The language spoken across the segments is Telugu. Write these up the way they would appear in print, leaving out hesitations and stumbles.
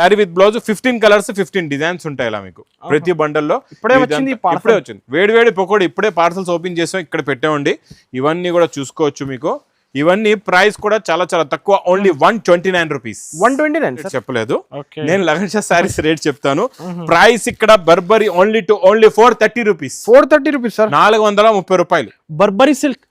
Sorry with blouse 15 colours 15 designs ఉంటాయి ఇలా మీకు ప్రతి బండల్లో. ఇప్పుడే వచ్చింది వేడి వేడి పకోడీ, ఇప్పుడే పార్సల్స్ ఓపెన్ చేసాం, ఇక్కడ పెట్టామండి. ఇవన్నీ కూడా చూసుకోవచ్చు మీకు. ఇవన్నీ ప్రైస్ కూడా చాలా చాలా తక్కువ, ఓన్లీ 129 రూపీస్. 129 చెప్పలేదు నేను, లగన్ షా సారీస్ రేట్ చెప్తాను. ప్రైస్ ఇక్కడ Burberry only 430 rupees. 430 rupees sir, 430 రూపాయలు. Burberry silk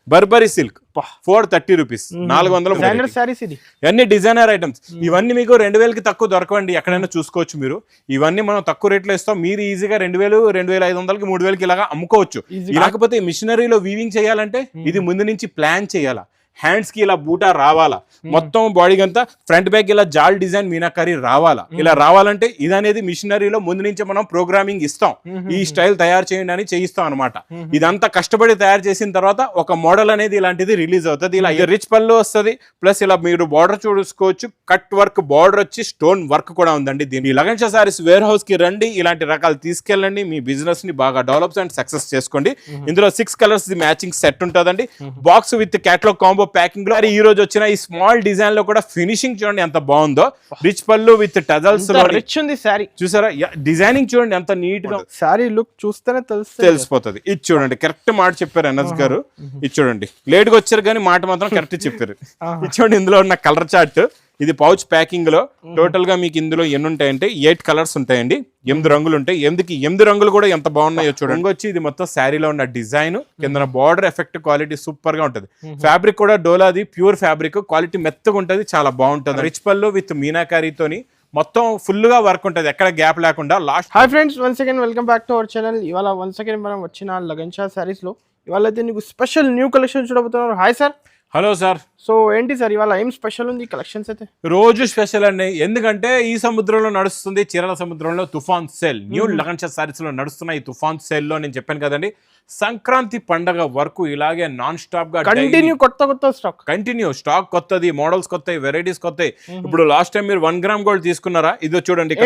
430 rupees, 430. ఇవన్నీ డిజైనర్ ఐటమ్స్. ఇవన్నీ మీకు 2000కి తక్కువ దొరకవండి, ఎక్కడైనా చూసుకోవచ్చు మీరు. ఇవన్నీ మనం తక్కువ రేట్లో ఇస్తాం, మీరు ఈజీగా 2000, 2500కి 3000కి ఇలాగా అమ్ముకోవచ్చు. లేకపోతే మిషనరీలో వీవింగ్ చేయాలంటే ఇది ముందు నుంచి ప్లాన్ చేయాలా. హ్యాండ్స్ కి ఇలా బూటా రావాలా, మొత్తం బాడీకి అంతా ఫ్రంట్ బ్యాక్ ఇలా జాల్ డిజైన్ మీనాకరీ రావాలా. ఇలా రావాలంటే ఇది అనేది మిషనరీలో ముందు నుంచి మనం ప్రోగ్రామింగ్ ఇస్తాం, ఈ స్టైల్ తయారు చేయండి అని చేయిస్తాం అనమాట. ఇదంతా కష్టపడి తయారు చేసిన తర్వాత ఒక మోడల్ అనేది ఇలాంటిది రిలీజ్ అవుతుంది. ఇలా రిచ్ పళ్ళు వస్తుంది, ప్లస్ ఇలా మీరు బార్డర్ చూసుకోవచ్చు, కట్ వర్క్ బార్డర్ వచ్చి స్టోన్ వర్క్ కూడా ఉందండి. దీని లగన్ షా సారీస్ వేర్ హౌస్ కి రండి, ఇలాంటి రకాలు తీసుకెళ్ళండి, మీ బిజినెస్ ని బాగా డెవలప్ అండ్ సక్సెస్ చేసుకోండి. ఇందులో 6 కలర్స్ మ్యాచింగ్ సెట్ ఉంటుందండి. Box with catalogue combo packing లో ఈ రోజు వచ్చిన ఈ స్మాల్ డిజైన్ లో కూడా ఫినిషింగ్ చూడండి ఎంత బాగుందో. రిచ్ పళ్ళు విత్ టజల్స్ రిచ్ ఉంది సారీ, చూసారా? డిజైనింగ్ చూడండి ఎంత నీట్ గా, సారీ లుక్ చూస్తేనే తెలిసిపోతుంది. ఇది చూడండి, కరెక్ట్ మాట చెప్పారు ఎన్ఎస్ గారు. ఇది చూడండి, లేట్ గా వచ్చారు కానీ మాట మాత్రం కరెక్ట్ చెప్పారు. ఇది చూడండి, ఇందులో ఉన్న కలర్ చార్ట్, ఇది పౌచ్ ప్యాకింగ్ లో. టోటల్ గా మీకు ఇందులో ఎన్ని ఉంటాయంటే 8 కలర్స్ ఉంటాయండి, 8 రంగులు ఉంటాయి. 8 రంగులు కూడా ఎంత బాగున్నాయో చూడండి. వచ్చి ఇది మొత్తం శారీలో ఉన్న డిజైన్, కింద బార్డర్ ఎఫెక్ట్ క్వాలిటీ సూపర్ గా ఉంటుంది. ఫ్యాబ్రిక్ కూడా డోలాది ప్యూర్ ఫ్యాబ్రిక్, క్వాలిటీ మెత్తగా ఉంటుంది, చాలా బాగుంటుంది. రిచ్ పళ్ళు విత్ మీనాకారీతోని మొత్తం ఫుల్ గా వర్క్ ఉంటుంది, ఎక్కడ గ్యాప్ లేకుండా. Last hi friends, once again welcome back to our channel. ఇవాళ వన్స్ అగైన్ మనం వచ్చిన లగన్ షా సారీస్ లో ఇవాళ అయితే నీకు స్పెషల్ న్యూ కలెక్షన్ చూడబోతున్నారు. Hi sir. Hello sir. So ఏంటి సార్ ఇవాళ ఏం స్పెషల్ ఉంది కలెక్షన్స్ అయితే? రోజు స్పెషల్ అండి, ఎందుకంటే ఈ సముద్రంలో నడుస్తుంది, చీరల సముద్రంలో తుఫాన్ సేల్. న్యూ లగన్ షా సారీస్ లో నడుస్తున్న ఈ తుఫాన్ సేల్ లో నేను చెప్పాను కదండి, సంక్రాంతి పండగ వరకు ఇలాగే నాన్ స్టాప్ గా కంటిన్యూ కొత్త స్టాక్, కంటిన్యూ స్టాక్ కొత్తది, మోడల్స్ కొత్తవి, వెరైటీస్ కొత్తవి. ఇప్పుడు లాస్ట్ టైం మీరు 1 గ్రామ్ గోల్డ్ తీసుకున్నారా? ఇదో చూడంండి,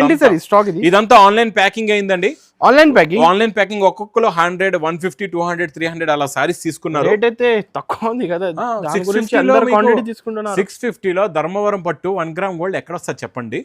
ఇదంతా ఆన్లైన్ ప్యాకింగ్ అయిందండి. ఆన్లైన్ ప్యాకింగ్ ఒక్కొక్కరు 100, 150, 200, 300 అలా సారీస్ తీసుకున్నారు. రేట్ అయితే తక్కువ ఉంది కదా, 650లో ధర్మవరం పట్టు 1 గ్రామ్ గోల్డ్ ఎక్కడ వస్తుంది చెప్పండి?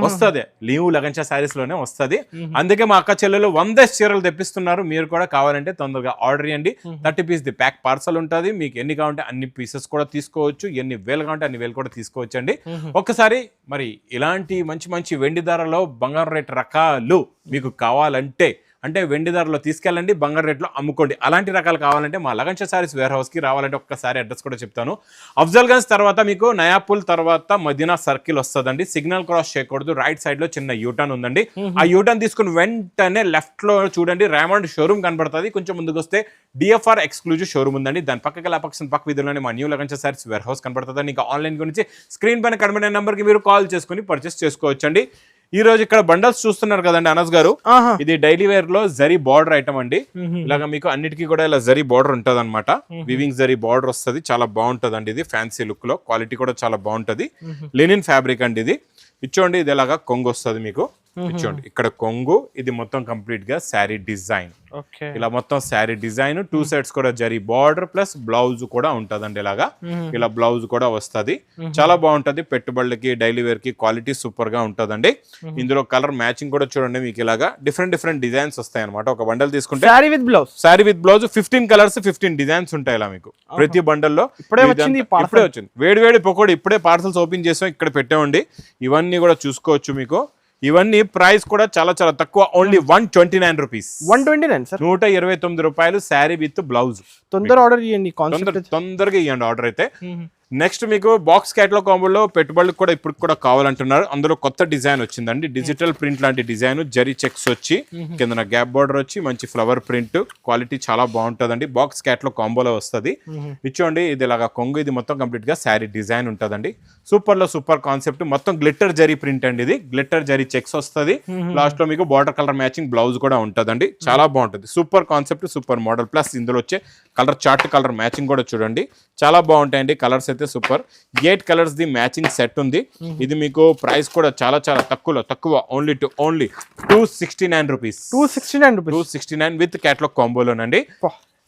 వస్తుంది, లీవ్ లగన్ షా సారీస్ లోనే వస్తుంది. అందుకే మా అక్క చెల్లెలు 100 చీరలు తెప్పిస్తున్నారు. మీరు కూడా కావాలంటే తొందరగా ఆర్డర్ చేయండి. 30 పీస్ ది ప్యాక్ పార్సల్ ఉంటుంది, మీకు ఎన్ని కావాలంటే అన్ని పీసెస్ కూడా తీసుకోవచ్చు, ఎన్ని వేలు కావాలంటే అన్ని వేలు కూడా తీసుకోవచ్చు అండి. ఒక్కసారి మరి ఇలాంటి మంచి మంచి వెండి ధరలో బంగారం రేట్ రకాలు మీకు కావాలంటే, అంటే వెండి ధరలో తీసుకెళ్ళండి, బంగారు రేట్లో అమ్ముకోండి. అలాంటి రకాలు కావాలంటే మా లగన్ షా సారీస్ వేర్ హౌస్ కి రావాలంటే ఒక్కసారి అడ్రస్ కూడా చెప్తాను. అఫ్జల్ గంజ్ తర్వాత మీకు నయాపుల్ తర్వాత మదీనా సర్కిల్ వస్తుందండి. సిగ్నల్ క్రాస్ చేయకూడదు, రైట్ సైడ్ లో చిన్న యూటర్న్ ఉందండి. ఆ యూటర్న్ తీసుకుని వెంటనే లెఫ్ట్ లో చూడండి రైమండ్ షోరూమ్ కనబడుతుంది. కొంచెం ముందుకు వస్తే డిఎఫ్ఆర్ ఎక్స్క్లూజివ్ షోరూమ్ ఉందండి. దాని పక్కకి పక్క వీధిలోనే మా new Lagan Shah sarees warehouse కనబడుతుంది. ఇంకా ఆన్లైన్ గురించి స్క్రీన్ పైన కనబడే నెంబర్ కి మీరు కాల్ చేసుకుని పర్చేస్ చేసుకోవచ్చండి. ఈ రోజు ఇక్కడ బండల్స్ చూస్తున్నారు కదండి అనస్ గారు, ఇది డైలీ వేర్ లో జరీ బార్డర్ ఐటమ్ అండి. ఇలాగా మీకు అన్నిటికీ కూడా ఇలా జరీ బార్డర్ ఉంటది అనమాట, వివింగ్ జరీ బార్డర్ వస్తుంది, చాలా బాగుంటది అండి. ఇది ఫ్యాన్సీ లుక్ లో, క్వాలిటీ కూడా చాలా బాగుంటది. లెనిన్ ఫ్యాబ్రిక్ అండి ఇది. ఇచ్చోండి, ఇది ఇలాగా కొంగు వస్తుంది మీకు. ఇచ్చోండి, ఇక్కడ కొంగు, ఇది మొత్తం కంప్లీట్ గా శారీ డిజైన్, ఇలా మొత్తం శారీ డిజైన్, 2 సెట్స్ కూడా జరీ బార్డర్ ప్లస్ బ్లౌజ్ కూడా ఉంటదండి. ఇలాగా ఇలా బ్లౌజ్ కూడా వస్తుంది, చాలా బాగుంటది. పెట్టుబడులకి, డైలీ వేర్ కి క్వాలిటీ సూపర్ గా ఉంటదండి. ఇందులో కలర్ మ్యాచింగ్ కూడా చూడండి, మీకు ఇలాగా డిఫరెంట్ డిజైన్స్ వస్తాయి అనమాట. ఒక బండల్ తీసుకుంటే sari with blouse 15 colours 15 designs ఉంటాయి ఇలా మీకు ప్రతి బండల్లో. ఇప్పుడే వచ్చింది వేడి వేడి పకోడీ, ఇప్పుడే పార్సల్స్ ఓపెన్ చేసాం, ఇక్కడ పెట్టామండి. ఇవన్నీ కూడా చూసుకోవచ్చు మీకు. ఇవన్నీ ప్రైస్ కూడా చాలా చాలా తక్కువ, ఓన్లీ 129 రూపీస్. 129 రూపాయలు శారీ విత్ బ్లౌజ్. తొందరగా ఆర్డర్ చేయండి, తొందరగా ఇవ్వండి ఆర్డర్ అయితే. నెక్స్ట్ మీకు బాక్స్ క్యాటలాగ్ కాంబోలో పెట్టుబడులకు కూడా ఇప్పుడు కూడా కావాలంటున్నారు. అందులో కొత్త డిజైన్ వచ్చిందండి, డిజిటల్ ప్రింట్ లాంటి డిజైన్, జరీ చెక్స్ వచ్చి కింద గ్యాప్ బార్డర్ వచ్చి మంచి ఫ్లవర్ ప్రింట్, క్వాలిటీ చాలా బాగుంటుందండి. బాక్స్ క్యాటలాగ్ కాంబోలో వస్తుంది. ఇచ్చోండి, ఇది ఇలాగా కొంగు, ఇది మొత్తం కంప్లీట్ గా శారీ డిజైన్ ఉంటుందండి. సూపర్ లో సూపర్ కాన్సెప్ట్, మొత్తం గ్లిట్టర్ జరీ ప్రింట్ అండి. ఇది గ్లిట్టర్ జరీ చెక్స్ వస్తుంది. లాస్ట్ లో మీకు బార్డర్ కలర్ మ్యాచింగ్ బ్లౌజ్ కూడా ఉంటుందండి, చాలా బాగుంటుంది. Super concept, super model. Plus ఇందులో వచ్చే కలర్ చార్ట్, కలర్ మ్యాచింగ్ కూడా చూడండి, చాలా బాగుంటాయండి. కలర్స్ అయితే super. 8 colours the matching set ఉంది. ఇది మీకు ప్రైస్ కూడా చాలా చాలా తక్కువ, ఓన్లీ 269 రూపీస్. 269 విత్ క్యాటలాగ్ కాంబోలోనండి.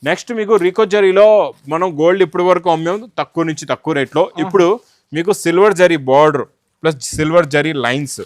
నెక్స్ట్ మీకు రీకో జరీలో మనం గోల్డ్ ఇప్పటి వరకు అమ్మాము తక్కువ నుంచి తక్కువ రేట్లో. ఇప్పుడు మీకు silver zari border plus silver zari lines,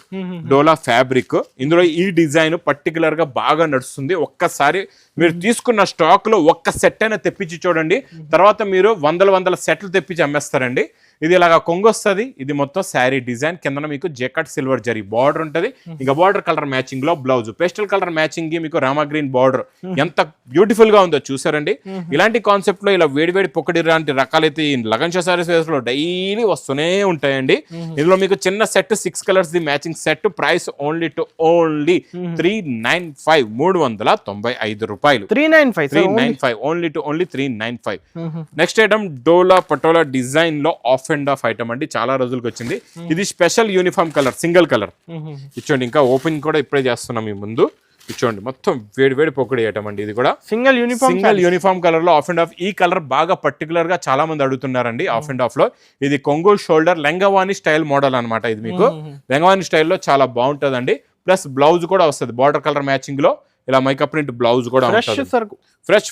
Dola fabric. ఇందులో ఈ డిజైన్ పర్టికులర్ గా బాగా నడుస్తుంది. ఒక్కసారి మీరు తీసుకున్న స్టాక్ లో ఒక్క సెట్ అయినా తెప్పించి చూడండి, తర్వాత మీరు వందల సెట్లు తెప్పించి అమ్మేస్తారండి. ఇది ఇలాగా కొంగు వస్తుంది. ఇది మొత్తం శారీ డిజైన్, కింద మీకు జెకట్ సిల్వర్ జరీ బార్డర్ ఉంటుంది. ఇంకా బార్డర్ కలర్ మ్యాచింగ్ లో బ్లౌజ్, పేస్టల్ కలర్ మ్యాచింగ్ కి మీకు రామా గ్రీన్ బార్డర్ ఎంత బ్యూటిఫుల్ గా ఉందో చూసారండి. ఇలాంటి కాన్సెప్ట్ లో ఇలా వేడివేడి పొక్కడి లాంటి రకాలైతే ఈ లగన్ షా సారీస్ లో డైలీ వస్తూనే ఉంటాయండి. ఇందులో మీకు చిన్న set 6 colours the matching set, price only 395 395 రూపాయలు. 395 only 395. Next item Dola Patola design లో ఆఫ్ అండ్ ఆఫ్ ఐటమ్ అండి, చాలా రోజులకి వచ్చింది. ఇది special uniform colour, single colour ఇచ్చోండి. ఇంకా ఓపెన్ కూడా ఇప్పుడే చేస్తున్నాం మీ ముందు. ఇచ్చోండి మొత్తం వేడి పొక్కడి ఐటమ్ అండి. ఇది కూడా సింగిల్ యూనిఫామ్ కలర్ లో ఆఫ్ అండ్ ఆఫ్. ఈ కలర్ బాగా పర్టికులర్ గా చాలా మంది అడుగుతున్నారండి ఆఫ్ అండ్ ఆఫ్ లో. ఇది కొంగు షోల్డర్ లెంగవాణి స్టైల్ మోడల్ అనమాట. ఇది మీకు లెంగవాణి స్టైల్లో చాలా బాగుంటుందండి. ప్లస్ బ్లౌజ్ కూడా వస్తుంది బార్డర్ కలర్ మ్యాచింగ్ లో, ఇలా మైకప్ ప్రింట్ బ్లౌజ్ కూడా ఉంటుంది.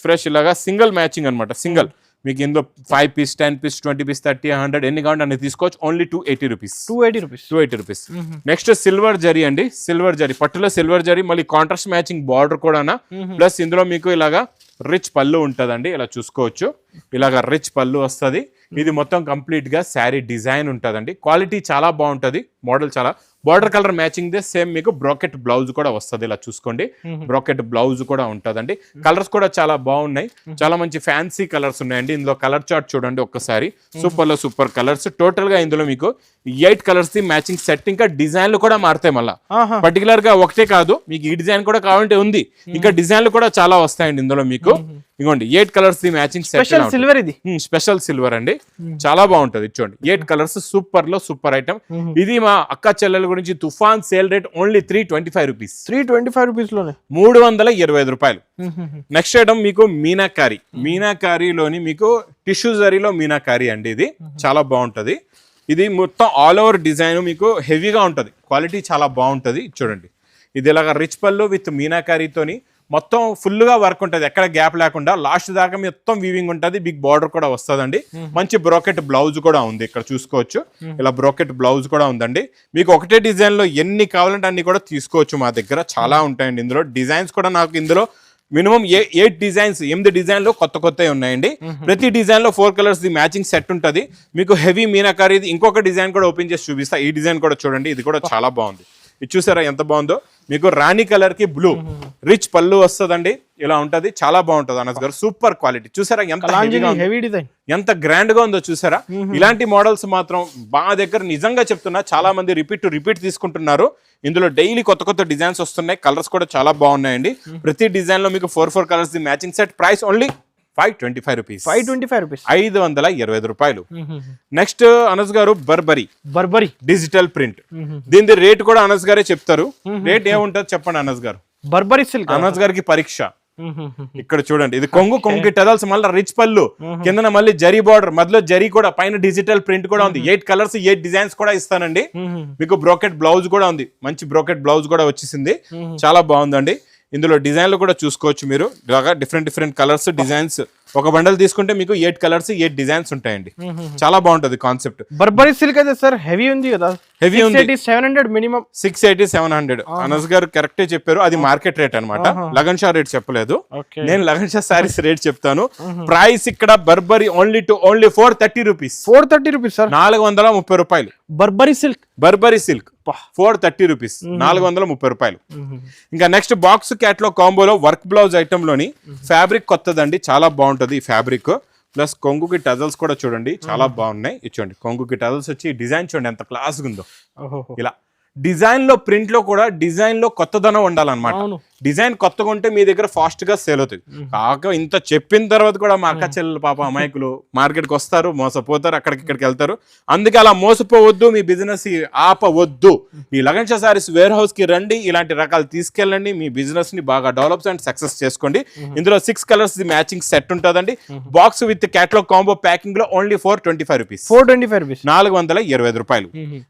ఫ్రెష్ ఇలాగా సింగిల్ మ్యాచింగ్ అనమాట. సింగిల్ మీకు ఇందులో 5 పీస్ 10 పీస్ 20 పీస్ 30 100 ఎన్ని కావాలంటే అన్ని తీసుకోవచ్చు. Only 280 rupees. Next silver zari అండి, సిల్వర్ జరీ పట్టులో సిల్వర్ జరీ, మళ్ళీ కాంట్రాస్ట్ మ్యాచింగ్ బార్డర్ కూడా. ప్లస్ ఇందులో మీకు ఇలాగా రిచ్ పళ్ళు ఉంటుందండి, ఇలా చూసుకోవచ్చు. ఇలాగా రిచ్ పళ్ళు వస్తుంది. ఇది మొత్తం కంప్లీట్ గా శారీ డిజైన్ ఉంటుందండి. క్వాలిటీ చాలా బాగుంటుంది, మోడల్ చాలా. Border colour matching they same మీకు బ్రాకెట్ బ్లౌజ్ కూడా వస్తుంది, ఇలా చూసుకోండి. బ్రాకెట్ బ్లౌజ్ కూడా ఉంటుందండి. కలర్స్ కూడా చాలా బాగున్నాయి, చాలా మంచి ఫ్యాన్సీ కలర్స్ ఉన్నాయండి. ఇందులో కలర్ చార్ట్ చూడండి ఒక్కసారి. Super colours. టోటల్ గా ఇందులో మీకు 8 కలర్స్ ది మ్యాచింగ్ సెట్. ఇంకా డిజైన్లు కూడా మారుతాయి మళ్ళీ, పర్టికులర్ గా ఒకటే కాదు. మీకు ఈ డిజైన్ కూడా కావాలంటే ఉంది, ఇంకా డిజైన్లు కూడా చాలా వస్తాయండి ఇందులో మీకు. ఇగోండి 8 colours the matching set. Silver ఇది స్పెషల్ సిల్వర్ అండి, చాలా బాగుంటది. చూడండి 8 కలర్స్, సూపర్ లో సూపర్ ఐటమ్. ఇది మా అక్క చెల్లెల గురించి తుఫాన్ sale rate only 325 rupees. 325 rupees లోనే 325 రూపాయలు. నెక్స్ట్ ఐటమ్ మీకు మీనాకారీలోని మీకు టిష్యూ జరీలో మీనాకారీ అండి. ఇది చాలా బాగుంటది. ఇది మొత్తం ఆల్ ఓవర్ డిజైన్ మీకు హెవీగా ఉంటది, క్వాలిటీ చాలా బాగుంటది. చూడండి ఇది ఇలాగా రిచ్ పళ్ళు విత్ మీనాకారీతోని మొత్తం ఫుల్ గా వర్క్ ఉంటుంది, ఎక్కడ గ్యాప్ లేకుండా. లాస్ట్ దాకా మొత్తం వీవింగ్ ఉంటుంది. బిగ్ బార్డర్ కూడా వస్తుందండి. మంచి బ్రోకెట్ బ్లౌజ్ కూడా ఉంది, ఇక్కడ చూసుకోవచ్చు. ఇలా బ్రోకెట్ బ్లౌజ్ కూడా ఉందండి. మీకు ఒకటే డిజైన్ లో ఎన్ని కావాలంటే అన్ని కూడా తీసుకోవచ్చు. మా దగ్గర చాలా ఉంటాయండి. ఇందులో డిజైన్స్ కూడా నాకు ఇందులో మినిమం 8 డిజైన్స్ 8 డిజైన్లు కొత్తవి ఉన్నాయండి. ప్రతి డిజైన్ లో 4 కలర్స్ ది మ్యాచింగ్ సెట్ ఉంటుంది. మీకు హెవీ మీనాకారీ. ఇంకొక డిజైన్ కూడా ఓపెన్ చేసి చూపిస్తా. ఈ డిజైన్ కూడా చూడండి, ఇది కూడా చాలా బాగుంది. ఇది చూసారా ఎంత బాగుందో. మీకు రాణి కలర్ కి బ్లూ రిచ్ పళ్ళు వస్తుందండి, ఇలా ఉంటది. చాలా బాగుంటది అనస్ గారు. Super quality. చూసారా ఎంత గ్రాండ్ గా ఉందో చూసారా. ఇలాంటి మోడల్స్ మాత్రం మా దగ్గర నిజంగా చెప్తున్నా చాలా మంది రిపీట్ తీసుకుంటున్నారు. ఇందులో డైలీ కొత్త డిజైన్స్ వస్తున్నాయి. కలర్స్ కూడా చాలా బాగున్నాయండి. ప్రతి డిజైన్ లో మీకు 4 colours the matching set. Price only 525 rupees. 525 రూపాయలు. నెక్స్ట్ అనస్ గారు బర్బరీ డిజిటల్ ప్రింట్. దీని రేట్ కూడా అనస్ గారే చెప్తారు. రేట్ ఏముంటది చెప్పండి అనస్ గారు. బర్బరీ సిల్క్ అనస్ గారికి పరీక్ష. ఇక్కడ చూడండి, ఇది కొంగు టెదల్స్, మళ్ళీ రిచ్ పళ్ళు, కింద మళ్ళీ జరీ బార్డర్, మధ్యలో జరీ కూడా, పైన డిజిటల్ ప్రింట్ కూడా ఉంది. 8 కలర్స్ 8 డిజైన్స్ కూడా ఇస్తానండి. మీకు బ్రోకెట్ బ్లౌజ్ కూడా ఉంది, మంచి బ్రోకెట్ బ్లౌజ్ కూడా వచ్చేసింది. చాలా బాగుందండి. ఇందులో డిజైన్లు కూడా చూసుకోవచ్చు మీరు. ఇలాగా డిఫరెంట్ కలర్స్ డిజైన్స్. ఒక బండల్ తీసుకుంటే మీకు 8 కలర్స్ 8 డిజైన్స్ ఉంటాయండి. చాలా బాగుంటది కాన్సెప్ట్. బర్బరీ సిల్క్ అయితే సార్ హెవీ ఉంది కదా. హెవీ ఉంది. 700 మినిమం. 680-700 అనస్ గారు కరెక్టే చెప్పారు. అది మార్కెట్ రేట్ అనమాట, లగన్ షా రేట్ చెప్పలేదు. నేను లగన్ షా సారీస్ రేట్ చెప్తాను. ప్రైస్ ఇక్కడ Burberry only 430 rupees. 430 rupees sir. 430 రూపాయలు. Burberry silk 430 rupees. 430 రూపాయలు. ఇంకా నెక్స్ట్ బాక్స్ క్యాట్లాగ్ కాంబోలో వర్క్ బ్లౌజ్ ఐటమ్ లోని ఫ్యాబ్రిక్ కొత్తదండి, చాలా బాగుంటది ఈ ఫ్యాబ్రిక్. ప్లస్ కొంగుకి టజల్స్ కూడా చూడండి, చాలా బాగున్నాయి. ఇచ్చోండి కొంగుకి టజల్స్ వచ్చి డిజైన్ చూడండి ఎంత క్లాస్ ఉందో. ఇలా డిజైన్ లో ప్రింట్ లో కూడా డిజైన్ లో కొత్తదనం ఉండాలన్నమాట. డిజైన్ కొత్తగా ఉంటే మీ దగ్గర ఫాస్ట్ గా సేల్ అవుతుంది. కాక ఇంత చెప్పిన తర్వాత కూడా మా అక్క చెల్లెలు పాప అమాయకులు మార్కెట్ కి వస్తారు, మోసపోతారు, ఇక్కడికి వెళ్తారు. అందుకే అలా మోసపోవద్దు, మీ బిజినెస్ ఆపవద్దు. ఈ లగన్ షా సారీస్ వేర్ హౌస్ కి రండి, ఇలాంటి రకాలు తీసుకెళ్ళండి, మీ బిజినెస్ ని బాగా డెవలప్ అండ్ సక్సెస్ చేసుకోండి. ఇందులో 6 కలర్స్ మ్యాచింగ్ సెట్ ఉంటుందండి. Box with catalogue combo packing లో ఓన్లీ 425 రూపీస్. 425 రూపాయలు.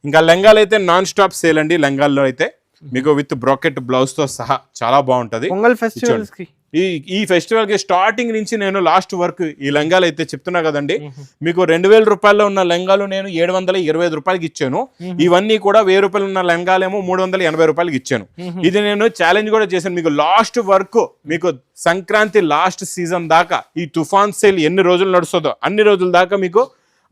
ఇంకా లెంగాలు అయితే నాన్ స్టాప్ సేల్ అండి. లెంగాల్లో అయితే మీకు విత్ బ్రాకెట్ బ్లౌజ్ తో సహా చాలా బాగుంటది. పొంగల్ ఫెస్టివల్స్ కి ఈ ఫెస్టివల్ కి స్టార్టింగ్ నుంచి నేను లాస్ట్ వరకు ఈ లెంగాలు అయితే చెప్తున్నా కదండి, మీకు 2000 రూపాయల్లో ఉన్న లెంగాలు నేను 725 రూపాయలకి ఇచ్చాను. ఇవన్నీ కూడా 1000 రూపాయలు ఉన్న లెంగాలేమో 380 రూపాయలకి ఇచ్చాను. ఇది నేను ఛాలెంజ్ కూడా చేశాను మీకు లాస్ట్ వరకు, మీకు సంక్రాంతి లాస్ట్ సీజన్ దాకా ఈ తుఫాన్ సేల్ ఎన్ని రోజులు నడుస్తుందో అన్ని రోజుల దాకా మీకు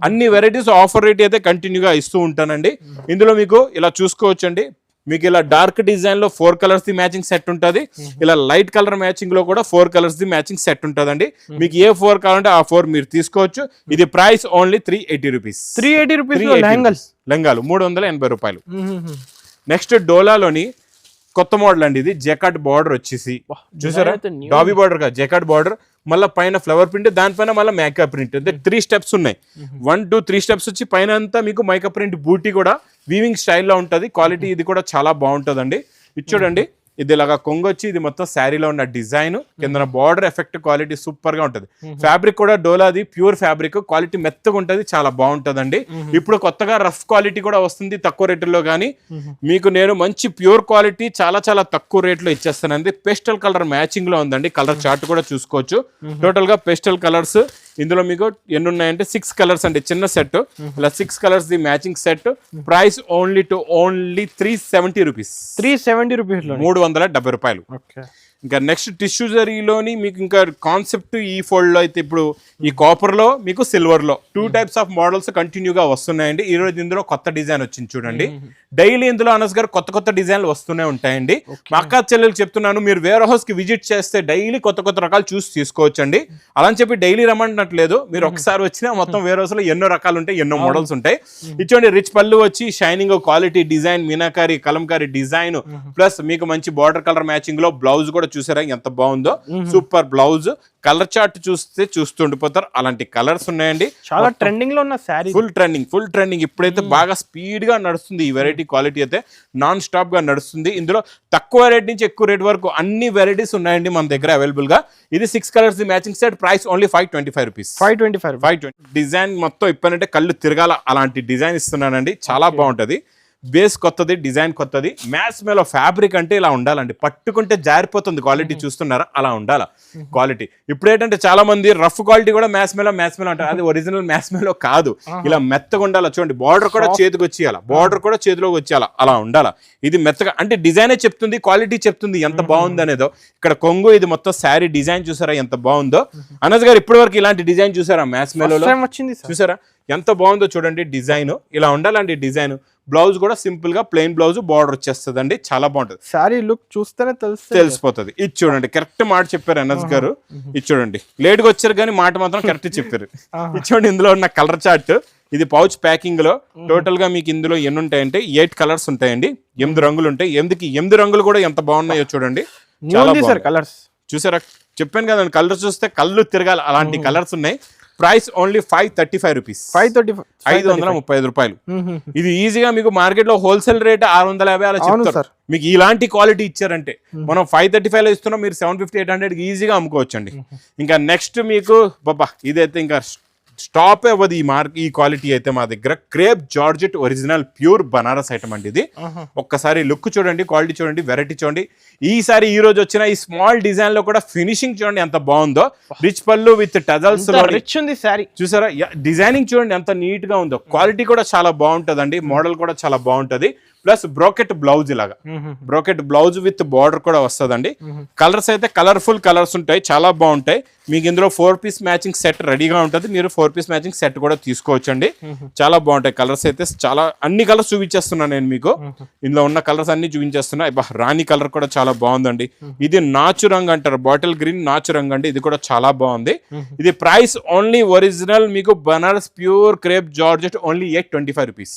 అన్ని వెరైటీస్ ఆఫర్ రేట్ అయితే కంటిన్యూగా ఇస్తూ ఉంటానండి. ఇందులో మీకు ఇలా చూసుకోవచ్చండి, మీకు ఇలా డార్క్ డిజైన్ లో 4 కలర్స్ ది మ్యాచింగ్ సెట్ ఉంటుంది. ఇలా లైట్ కలర్ మ్యాచింగ్ లో కూడా 4 కలర్స్ ది మ్యాచింగ్ సెట్ ఉంటుందండి. మీకు ఏ 4 కావాలంటే ఆ 4 మీరు తీసుకోవచ్చు. ఇది ప్రైస్ ఓన్లీ 380 రూపీస్. 380 రూపీస్ లెంగాలు 380 రూపాయలు. నెక్స్ట్ డోలాలోని కొత్త మోడల్ అండి, ఇది జెకాట్ బార్డర్ వచ్చేసి చూసారా, డాబీ బార్డర్ కాదు జెకాట్ బార్డర్, మళ్ళీ పైన ఫ్లవర్ ప్రింట్, దానిపైన మళ్ళీ మేకప్ ప్రింట్. అంటే 3 స్టెప్స్ ఉన్నాయి, 1 2 3 స్టెప్స్ వచ్చి పైన అంతా మీకు మేకప్ ప్రింట్ బూటీ కూడా వీవింగ్ స్టైల్లో ఉంటుంది. క్వాలిటీ ఇది కూడా చాలా బాగుంటుందండి. ఇది చూడండి, ఇది ఇలాగా కొంగొచ్చి ఇది మొత్తం శారీలో ఉన్న డిజైన్, కింద బార్డర్ ఎఫెక్ట్ క్వాలిటీ సూపర్ గా ఉంటుంది. ఫ్యాబ్రిక్ కూడా డోలాది ప్యూర్ ఫ్యాబ్రిక్, క్వాలిటీ మెత్తగా ఉంటుంది, చాలా బాగుంటుందండి. ఇప్పుడు కొత్తగా రఫ్ క్వాలిటీ కూడా వస్తుంది తక్కువ రేట్లో, కానీ మీకు నేను మంచి ప్యూర్ క్వాలిటీ చాలా చాలా తక్కువ రేట్లో ఇచ్చేస్తానండి. పేస్టల్ కలర్ మ్యాచింగ్ లో ఉందండి, కలర్ చార్ట్ కూడా చూసుకోవచ్చు. టోటల్ గా పేస్టల్ కలర్స్ ఇందులో మీకు ఎన్ని ఉన్నాయంటే 6 కలర్స్ అండి, చిన్న సెట్. ఇలా 6 colours the matching set. Price only 370 rupees. 370 rupees, 370 రూపాయలు. ఇంకా నెక్స్ట్ టిష్యూ జరీలోని మీకు ఇంకా కాన్సెప్ట్ ఈ ఫోల్డ్ లో అయితే ఇప్పుడు ఈ కాపర్ లో మీకు సిల్వర్ లో 2 టైప్స్ ఆఫ్ మోడల్స్ కంటిన్యూగా వస్తున్నాయండి. ఈ రోజు ఇందులో కొత్త డిజైన్ వచ్చింది చూడండి. డైలీ ఇందులో అనస్ గారు కొత్త కొత్త డిజైన్లు వస్తూనే ఉంటాయండి. మా అక్క చెల్లెలు చెప్తున్నాను, మీరు వేర్ హౌస్ కి విజిట్ చేస్తే డైలీ కొత్త కొత్త రకాలు చూసి తీసుకోవచ్చండి. అలా అని చెప్పి డైలీ రమ్మంటున్నట్లేదు, మీరు ఒకసారి వచ్చినా మొత్తం వేర్ హౌస్ లో ఎన్నో రకాలు ఉంటాయి, ఎన్నో మోడల్స్ ఉంటాయి. ఇచ్చోండి రిచ్ పళ్ళు వచ్చి shining quality design, meenakari Kalamkari design, plus మీకు మంచి బార్డర్ కలర్ మ్యాచింగ్ లో బ్లౌజ్ కూడా చూసారా ఎంత బాగుందో, సూపర్ బ్లౌజ్. కలర్ చార్ట్ చూస్తే చూస్తుండిపోతారు, అలాంటి కలర్స్ ఉన్నాయండి. చాలా ట్రెండింగ్ లో ఉన్న సారీ, ఫుల్ ట్రెండింగ్ ఇప్పుడైతే బాగా స్పీడ్ గా నడుస్తుంది. ఈ వెరైటీ క్వాలిటీ అయితే నాన్ స్టాప్ గా నడుస్తుంది. ఇందులో తక్కువ రేట్ నుంచి ఎక్కువ రేట్ వరకు అన్ని వెరైటీస్ ఉన్నాయండి మన దగ్గర అవైలబుల్ గా. ఇది 6 colours the matching set. Price only 525 rupees. 520. Design మొత్తం ఇప్పనంటే కళ్ళు తిరగాల అలాంటి డిజైన్ ఇస్తున్నానండి, చాలా బాగుంటది. బేస్ కొత్తది, డిజైన్ కొత్తది. మ్యాస్ మేలో ఫ్యాబ్రిక్ అంటే ఇలా ఉండాలండి, పట్టుకుంటే జారిపోతుంది. క్వాలిటీ చూస్తున్నారా, అలా ఉండాలి క్వాలిటీ. ఇప్పుడు ఏంటంటే చాలా మంది రఫ్ క్వాలిటీ కూడా మ్యాస్ మేలో అంటారు, అది ఒరిజినల్ మ్యాస్ మేలో కాదు. ఇలా మెత్తగా ఉండాలి. చూడండి బార్డర్ కూడా చేతికి వచ్చేయాల, బార్డర్ కూడా చేతిలోకి వచ్చేయాల, అలా ఉండాలి. ఇది మెత్తగా అంటే డిజైనే చెప్తుంది, క్వాలిటీ చెప్తుంది ఎంత బాగుంది అనేదో. ఇక్కడ కొంగు ఇది మొత్తం శారీ డిజైన్ చూసారా ఎంత బాగుందో. అనస్ గారు ఇప్పటి వరకు ఇలాంటి డిజైన్ చూసారా మ్యాస్ మేలో వచ్చింది చూసారా ఎంత బాగుందో చూడండి. డిజైన్ ఇలా ఉండాలండి. డిజైన్ బ్లౌజ్ కూడా సింపుల్ గా ప్లెయిన్ బ్లౌజ్ బార్డర్ వచ్చేస్తుందండి, చాలా బాగుంటుంది. సారీ లుక్ చూస్తేనే తెలిసిపోతుంది. ఇది చూడండి, కరెక్ట్ మాట చెప్పారు అనస్ గారు. ఇది చూడండి, లేట్ గా వచ్చారు కానీ మాట మాత్రం కరెక్ట్ చెప్పారు. ఇది చూడండి, ఇందులో ఉన్న కలర్ చార్ట్. ఇది పౌచ్ ప్యాకింగ్ లో టోటల్ గా మీకు ఇందులో ఎన్ని ఉంటాయంటే 8 కలర్స్ ఉంటాయండి, 8 రంగులు ఉంటాయి. 8 రంగులు కూడా ఎంత బాగున్నాయో చూడండి, కలర్స్ చూసారా. చెప్పాను కదండి, కలర్స్ చూస్తే కళ్ళు తిరగాలి, అలాంటి కలర్స్ ఉన్నాయి. Price only 535 rupees. 535 రూపాయలు. ఇది ఈజీగా మీకు మార్కెట్ లో హోల్సేల్ రేట్ 650 అలా చెప్తారు. మీకు ఇలాంటి క్వాలిటీ ఇచ్చారంటే మనం 535 లో ఇస్తున్నాం, మీరు 750 800 ఈజీగా అమ్ముకోవచ్చు అండి. ఇంకా నెక్స్ట్ మీకు బాబా ఇదైతే ఇంకా స్టాప్ అవ్వదు ఈ క్వాలిటీ అయితే మా దగ్గర. Crepe georgette original pure Banaras item అండి ఇది. ఒక్కసారి లుక్ చూడండి, క్వాలిటీ చూడండి, వెరైటీ చూడండి. ఈసారి ఈ రోజు వచ్చిన ఈ స్మాల్ డిజైన్ లో కూడా ఫినిషింగ్ చూడండి ఎంత బాగుందో. రిచ్ పళ్ళు విత్ టజల్స్ రిచ్ ఉంది సారీ చూసారా. డిజైనింగ్ చూడండి ఎంత నీట్ గా ఉందో. క్వాలిటీ కూడా చాలా బాగుంటదండి, మోడల్ కూడా చాలా బాగుంటది. ప్లస్ బ్రోకెట్ బ్లౌజ్, ఇలాగా బ్రోకెట్ బ్లౌజ్ విత్ బార్డర్ కూడా వస్తుందండి. కలర్స్ అయితే కలర్ఫుల్ కలర్స్ ఉంటాయి, చాలా బాగుంటాయి. మీకు ఇందులో 4 పీస్ మ్యాచింగ్ సెట్ రెడీగా ఉంటుంది, మీరు 4 పీస్ మ్యాచింగ్ సెట్ కూడా తీసుకోవచ్చండి. చాలా బాగుంటాయి కలర్స్ అయితే. చాలా అన్ని కలర్స్ చూపించేస్తున్నాను నేను మీకు. ఇందులో ఉన్న కలర్స్ అన్ని చూపించేస్తున్నా. రాణి కలర్ కూడా చాలా బాగుందండి. ఇది నాచు రంగు అంటారు, బాటిల్ గ్రీన్ నాచు రంగు అండి. ఇది కూడా చాలా బాగుంది. ఇది ప్రైస్ ఓన్లీ ఒరిజినల్ మీకు Banaras pure crepe georgette only 825 rupees.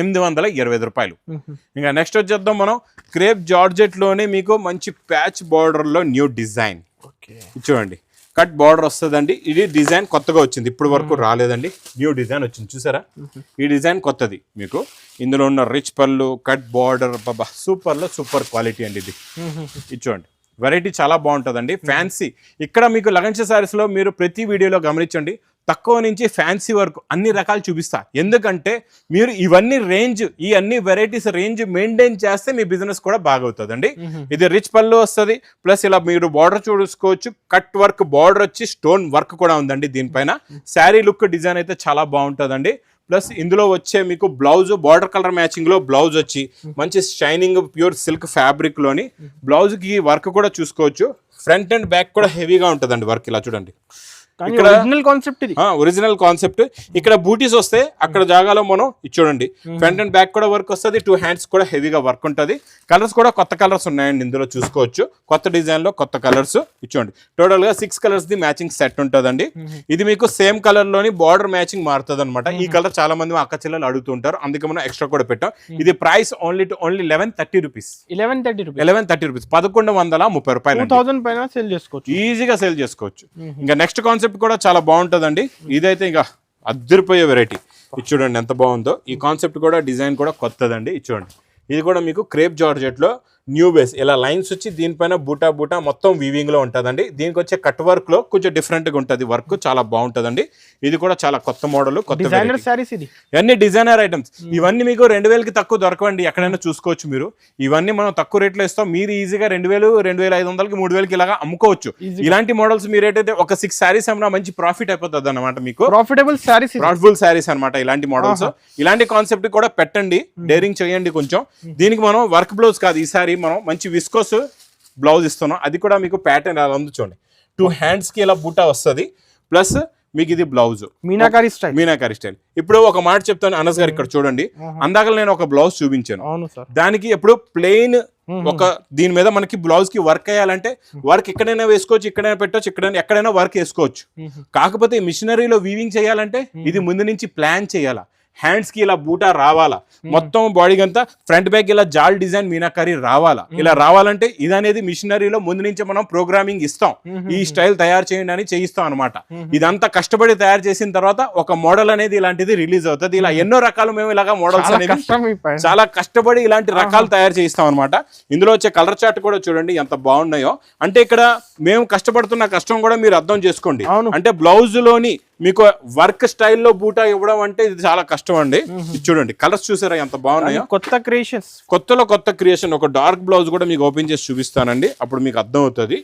820 రూపాయలు. ఇంకా నెక్స్ట్ వచ్చేద్దాం మనం క్రేప్ జార్జెట్ లోనే మీకు మంచి ప్యాచ్ బార్డర్ లో న్యూ డిజైన్ చూడండి. కట్ బార్డర్ వస్తుందండి. ఇది డిజైన్ కొత్తగా వచ్చింది, ఇప్పుడు వరకు రాలేదండి. న్యూ డిజైన్ వచ్చింది చూసారా. ఈ డిజైన్ కొత్తది మీకు. ఇందులో ఉన్న రిచ్ పళ్ళు, కట్ బార్డర్, బాబా సూపర్ లో సూపర్ క్వాలిటీ అండి ఇది. ఇది చూడండి, వెరైటీ చాలా బాగుంటుందండి. ఫ్యాన్సీ. ఇక్కడ మీకు లగన్షా సారీస్ లో మీరు ప్రతి వీడియోలో గమనించండి తక్కువ నుంచి ఫ్యాన్సీ వరకు అన్ని రకాలు చూపిస్తా. ఎందుకంటే మీరు ఇవన్నీ రేంజ్ ఈ అన్ని వెరైటీస్ రేంజ్ మెయింటైన్ చేస్తే మీ బిజినెస్ కూడా బాగవుతుందండి. ఇది రిచ్ పళ్ళు వస్తుంది, ప్లస్ ఇలా మీరు బార్డర్ చూసుకోవచ్చు, కట్ వర్క్ బార్డర్ వచ్చి స్టోన్ వర్క్ కూడా ఉందండి దీనిపైన. శారీ లుక్ డిజైన్ అయితే చాలా బాగుంటుందండి. ప్లస్ ఇందులో వచ్చే మీకు బ్లౌజ్ బార్డర్ కలర్ మ్యాచింగ్ లో బ్లౌజ్ వచ్చి మంచి షైనింగ్ ప్యూర్ సిల్క్ ఫ్యాబ్రిక్ లోని బ్లౌజ్ కి వర్క్ కూడా చూసుకోవచ్చు. ఫ్రంట్ అండ్ బ్యాక్ కూడా హెవీగా ఉంటుందండి వర్క్. ఇలా చూడండి, ఇక్కడ ఒరిజినల్ కాన్సెప్ట్, ఇది ఒరిజినల్ కాన్సెప్ట్. ఇక్కడ బూటీస్ వస్తే అక్కడ జాగాలో మనం ఇది చూడండి, ఫ్రంట్ అండ్ బ్యాక్ కూడా వర్క్ వస్తుంది, 2 హ్యాండ్స్ కూడా హెవీగా వర్క్ ఉంటుంది. కలర్స్ కూడా కొత్త కలర్స్ ఉన్నాయండి ఇందులో చూసుకోవచ్చు, కొత్త డిజైన్ లో కొత్త కలర్స్. ఇచ్చోండి టోటల్ గా 6 కలర్స్ ది మ్యాచింగ్ సెట్ ఉంటుందండి. ఇది మీకు సేమ్ కలర్ లోని బార్డర్ మ్యాచింగ్ మారుతుంది అనమాట. ఈ కలర్ చాలా మంది అక్క చెల్లెలు అడుగుతుంటారు, అందుకే మనం ఎక్స్ట్రా కూడా పెట్టాం. ఇది ప్రైస్ ఓన్లీ 1130 రూపీస్. 1130 రూపీస్, 1130 రూపాయలు. 2000 పైన సేల్ చేసుకోవచ్చు, ఈజీగా సేల్ చేసుకోవచ్చు. ఇంకా నెక్స్ట్ కాన్సెప్ట్ కూడా చాలా బాగుంటుందండి. ఇదైతే ఇంకా అద్దరిపోయే వెరైటీ. ఇది చూడండి ఎంత బాగుందో. ఈ కాన్సెప్ట్ కూడా డిజైన్ కూడా కొత్తదండి. ఇది చూడండి, ఇది కూడా మీకు క్రేప్ జార్జెట్ లో న్యూ బేస్ ఇలా లైన్స్ వచ్చి దీనిపైన బూటా బూటా మొత్తం వీవింగ్ లో ఉంటుందండి. దీనికి వచ్చే కట్ వర్క్ లో కొంచెం డిఫరెంట్ గా ఉంటుంది వర్క్, చాలా బాగుంటుందండి. ఇది కూడా చాలా కొత్త మోడల్, కొత్త సారీస్. ఇది అన్ని డిజైనర్ ఐటమ్స్. ఇవన్నీ మీకు 2000కి తక్కువ దొరకవండి, ఎక్కడైనా చూసుకోవచ్చు మీరు. ఇవన్నీ మనం తక్కువ రేట్లో ఇస్తాం, మీరు ఈజీగా 2000, 2500కి, 3000కి ఇలాగా అమ్ముకోవచ్చు. ఇలాంటి మోడల్స్ మీరు ఏంటంటే ఒక 6 శారీస్ అమ్మినా మంచి ప్రాఫిట్ అయిపోతుంది అనమాట మీకు. ప్రాఫిటబుల్ శారీస్ అనమాట ఇలాంటి మోడల్స్. ఇలాంటి కాన్సెప్ట్ కూడా పెట్టండి, డేరింగ్ చేయండి కొంచెం. దీనికి మనం వర్క్ బ్లౌజ్ కాదు, ఈసారి మనం మంచి విస్కోస్ బ్లౌజ్ ఇస్తున్నాం. అది కూడా మీకు ప్యాటర్న్ అలా ఉంది చూడండి, 2 హ్యాండ్స్ కి ఇలా బూటా వస్తుంది, ప్లస్ మీకు ఇది బ్లౌజ్ మీనాకారి స్టైల్. ఇప్పుడు ఒక మాట చెప్తాను అనస్ గారు, ఇక్కడ చూడండి, అందాక నేను ఒక బ్లౌజ్ చూపించాను. దానికి ఎప్పుడు ప్లెయిన్ ఒక దీని మీద మనకి బ్లౌజ్ కి వర్క్ అయ్యాలంటే వర్క్ ఎక్కడైనా వేసుకోవచ్చు, ఇక్కడైనా పెట్టవచ్చు, ఎక్కడైనా వర్క్ వేసుకోవచ్చు. కాకపోతే మిషనరీలో వీవింగ్ చేయాలంటే ఇది ముందు నుంచి ప్లాన్ చేయాలా. హ్యాండ్స్ కి ఇలా బూటా రావాలా, మొత్తం బాడీకి అంతా ఫ్రంట్ బ్యాక్ ఇలా జాల్ డిజైన్ మీనాకరీ రావాలా. ఇలా రావాలంటే ఇది అనేది మిషనరీలో ముందు నుంచి మనం ప్రోగ్రామింగ్ ఇస్తాం, ఈ స్టైల్ తయారు చేయండి అని చేయిస్తాం అనమాట. ఇదంతా కష్టపడి తయారు చేసిన తర్వాత ఒక మోడల్ అనేది ఇలాంటిది రిలీజ్ అవుతుంది. ఇలా ఎన్నో రకాలు మేము ఇలాగా మోడల్స్ అనేది చాలా కష్టపడి ఇలాంటి రకాలు తయారు చేయిస్తాం అనమాట. ఇందులో వచ్చే కలర్ చార్ట్ కూడా చూడండి ఎంత బాగున్నాయో. అంటే ఇక్కడ మేము కష్టపడుతున్న కష్టం కూడా మీరు అర్థం చేసుకోండి. అంటే బ్లౌజ్ లోని మీకు వర్క్ స్టైల్లో బూటా ఇవ్వడం అంటే ఇది చాలా కష్టం అండి. చూడండి కలర్స్ చూసారా ఎంత బాగున్నాయో, కొత్త క్రియేషన్. ఒక డార్క్ బ్లౌజ్ కూడా మీకు ఓపెన్ చేసి చూపిస్తానండి, అప్పుడు మీకు అర్థం అవుతుంది.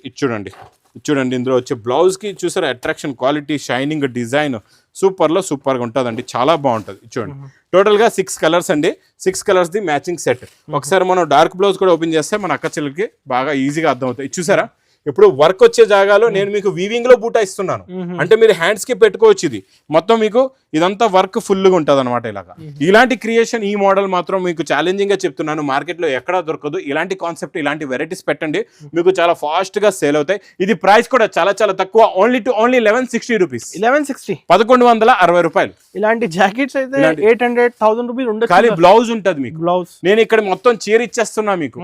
చూడండి ఇందులో వచ్చే బ్లౌజ్ కి చూసారా attraction, quality, shining, design super గా ఉంటుందండి, చాలా బాగుంటుంది. చూడండి టోటల్ గా 6 కలర్స్ అండి, 6 కలర్స్ ది మ్యాచింగ్ సెట్. ఒకసారి మనం డార్క్ బ్లౌజ్ కూడా ఓపెన్ చేస్తే మన అక్క చెల్లెలకి బాగా ఈజీగా అర్థం అవుతుంది. చూసారా ఇప్పుడు వర్క్ వచ్చే జాగాలో నేను మీకు వీవింగ్ లో బూటా ఇస్తున్నాను, అంటే మీరు హ్యాండ్స్ కి పెట్టుకోవచ్చు. ఇది మొత్తం మీకు ఇదంతా వర్క్ ఫుల్ గా ఉంటది అనమాట. ఇలాగా ఇలాంటి క్రియేషన్, ఈ మోడల్ మాత్రం మీకు ఛాలెంజింగ్ గా చెప్తున్నాను, మార్కెట్ లో ఎక్కడా దొరకదు. ఇలాంటి కాన్సెప్ట్, ఇలాంటి వెరైటీస్ పెట్టండి, మీకు చాలా ఫాస్ట్ గా సేల్ అవుతాయి. ఇది ప్రైస్ కూడా చాలా తక్కువ, ఓన్లీ 1160 రూపీస్, 1160 రూపాయలు. ఇలాంటి జాకెట్స్ అయితే 800,000 రూపీస్ ఉండదు. ఖాళీ బ్లౌజ్ ఉంటది మీకు. నేను ఇక్కడ మొత్తం చీర ఇచ్చేస్తున్నా మీకు,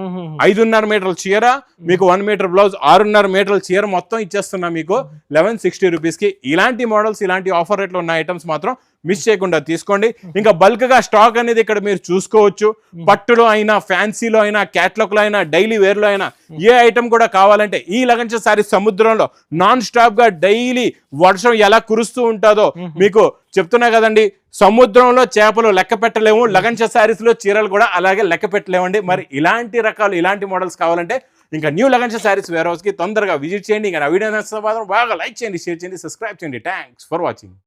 5.5 మీటర్ల చీర, మీకు 1 మీటర్ బ్లౌజ్, 6.5 మీటర్ల చీర మొత్తం ఇచ్చేస్తున్నా మీకు 1160 రూపీస్ కి. ఇలాంటి మోడల్స్, ఇలాంటి ఆఫర్ రేట్లో ఉన్న ఐటమ్స్ మాత్రం మిస్ చేయకుండా తీసుకోండి. ఇంకా బల్క్ గా స్టాక్ అనేది ఇక్కడ మీరు చూసుకోవచ్చు. పట్టులో అయినా, ఫ్యాన్సీలో అయినా, క్యాట్లాగ్ లో అయినా, డైలీ వేర్ లో అయినా ఏ ఐటమ్ కూడా కావాలంటే ఈ లగంచ సారీ సముద్రంలో నాన్ స్టాప్ గా డైలీ వర్షం ఎలా కురుస్తూ ఉంటుందో మీకు చెప్తున్నా కదండి. సముద్రంలో చేపలు లెక్క పెట్టలేము, లగంచ సారీస్ లో చీరలు కూడా అలాగే లెక్క పెట్టలేమండి. మరి ఇలాంటి రకాలు, ఇలాంటి మోడల్స్ కావాలంటే ఇంకా న్యూ లగంచ సారీస్ వేర్ హౌస్ కి తొందరగా విజిట్ చేయండి. ఇంకా నా వీడియో నచ్చితే మాత్రం బాగా లైక్ చేయండి, షేర్ చేయండి, సబ్స్క్రైబ్ చేయండి. Thanks for watching.